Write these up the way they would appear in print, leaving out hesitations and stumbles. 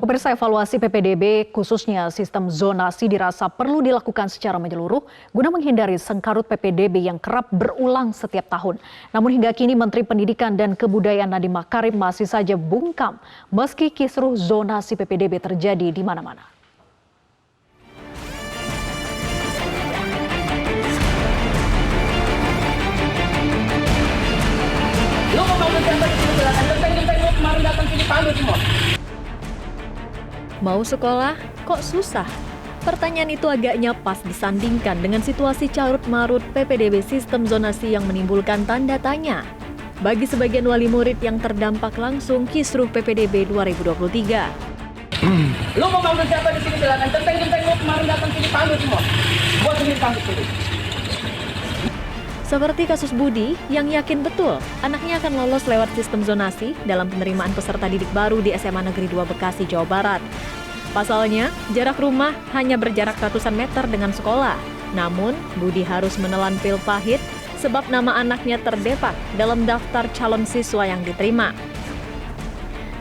Pemirsa, evaluasi PPDB khususnya sistem zonasi dirasa perlu dilakukan secara menyeluruh guna menghindari sengkarut PPDB yang kerap berulang setiap tahun. Namun hingga kini Menteri Pendidikan dan Kebudayaan Nadiem Makarim masih saja bungkam meski kisruh zonasi PPDB terjadi di mana-mana. Lu mau gambar di sini silakan, genteng lu kemarin datang sini panggil semua. Mau sekolah, kok susah? Pertanyaan itu agaknya pas disandingkan dengan situasi carut-marut PPDB sistem zonasi yang menimbulkan tanda tanya. Bagi sebagian wali murid yang terdampak langsung kisruh PPDB 2023. Lu mau panggil siapa di sini silakan, genteng lu kemarin datang sini panggil semua. Gua sendiri panggil sini. Seperti kasus Budi yang yakin betul anaknya akan lolos lewat sistem zonasi dalam penerimaan peserta didik baru di SMA Negeri 2 Bekasi, Jawa Barat. Pasalnya, jarak rumah hanya berjarak ratusan meter dengan sekolah. Namun, Budi harus menelan pil pahit sebab nama anaknya terdepak dalam daftar calon siswa yang diterima.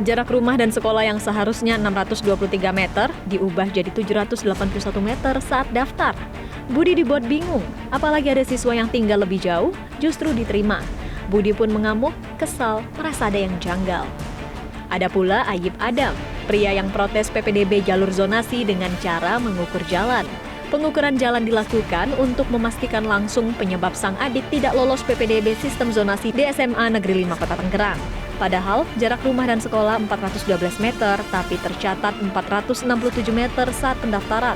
Jarak rumah dan sekolah yang seharusnya 623 meter diubah jadi 781 meter saat daftar. Budi dibuat bingung, apalagi ada siswa yang tinggal lebih jauh justru diterima. Budi pun mengamuk, kesal, merasa ada yang janggal. Ada pula Ayib Adam, pria yang protes PPDB jalur zonasi dengan cara mengukur jalan. Pengukuran jalan dilakukan untuk memastikan langsung penyebab sang adik tidak lolos PPDB sistem zonasi di SMA Negeri 5 Kota Tangerang. Padahal jarak rumah dan sekolah 412 meter, tapi tercatat 467 meter saat pendaftaran.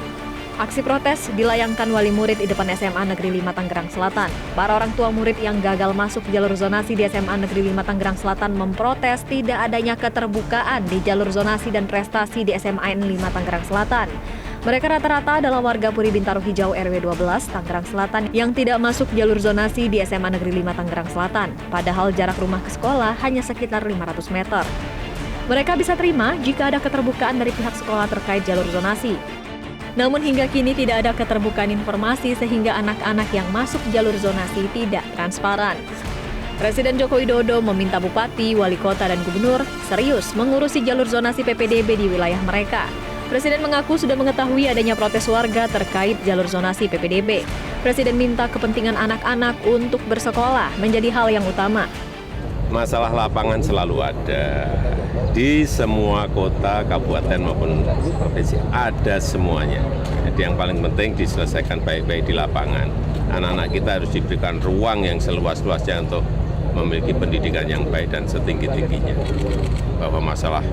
Aksi protes dilayangkan wali murid di depan SMA Negeri 5 Tangerang Selatan. Para orang tua murid yang gagal masuk jalur zonasi di SMA Negeri 5 Tangerang Selatan memprotes tidak adanya keterbukaan di jalur zonasi dan prestasi di SMA N 5 Tangerang Selatan. Mereka rata-rata adalah warga Puri Bintaro Hijau RW 12 Tangerang Selatan yang tidak masuk jalur zonasi di SMA Negeri 5 Tangerang Selatan. Padahal jarak rumah ke sekolah hanya sekitar 500 meter. Mereka bisa terima jika ada keterbukaan dari pihak sekolah terkait jalur zonasi. Namun hingga kini tidak ada keterbukaan informasi sehingga anak-anak yang masuk jalur zonasi tidak transparan. Presiden Joko Widodo meminta bupati, wali kota, dan gubernur serius mengurusi jalur zonasi PPDB di wilayah mereka. Presiden mengaku sudah mengetahui adanya protes warga terkait jalur zonasi PPDB. Presiden minta kepentingan anak-anak untuk bersekolah menjadi hal yang utama. Masalah lapangan selalu ada di semua kota, kabupaten maupun provinsi, ada semuanya. Jadi yang paling penting diselesaikan baik-baik di lapangan. Anak-anak kita harus diberikan ruang yang seluas-luasnya untuk memiliki pendidikan yang baik dan setinggi-tingginya. Bahwa masalah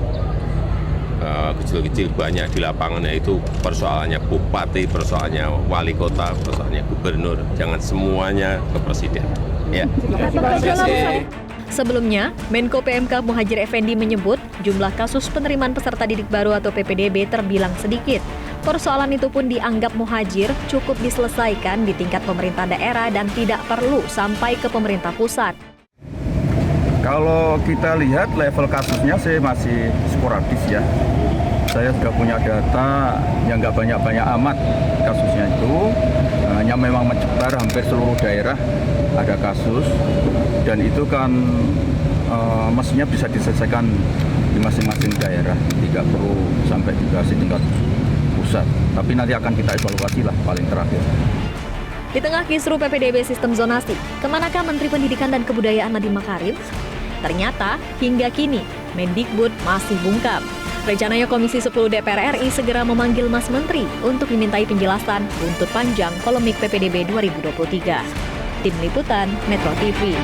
kecil-kecil banyak di lapangan, yaitu persoalannya bupati, persoalannya wali kota, persoalannya gubernur. Jangan semuanya ke presiden. Ya. Terima kasih. Sebelumnya, Menko PMK Muhadjir Effendi menyebut jumlah kasus penerimaan peserta didik baru atau PPDB terbilang sedikit. Persoalan itu pun dianggap Muhadjir cukup diselesaikan di tingkat pemerintah daerah dan tidak perlu sampai ke pemerintah pusat. Kalau kita lihat level kasusnya sih masih sporadis ya. Saya sudah punya data yang nggak banyak-banyak amat kasusnya itu. Hanya memang menyebar hampir seluruh daerah ada kasus. Dan itu kan mestinya bisa diselesaikan di masing-masing daerah. Tidak perlu sampai juga tingkat pusat. Tapi nanti akan kita evaluasi lah paling terakhir. Di tengah kisruh PPDB sistem zonasi, kemanakah Menteri Pendidikan dan Kebudayaan Nadiem Makarim? Ternyata hingga kini Mendikbud masih bungkam. Rencananya Komisi 10 DPR RI segera memanggil Mas Menteri untuk dimintai penjelasan buntut panjang polemik PPDB 2023. Tim Liputan Metro TV.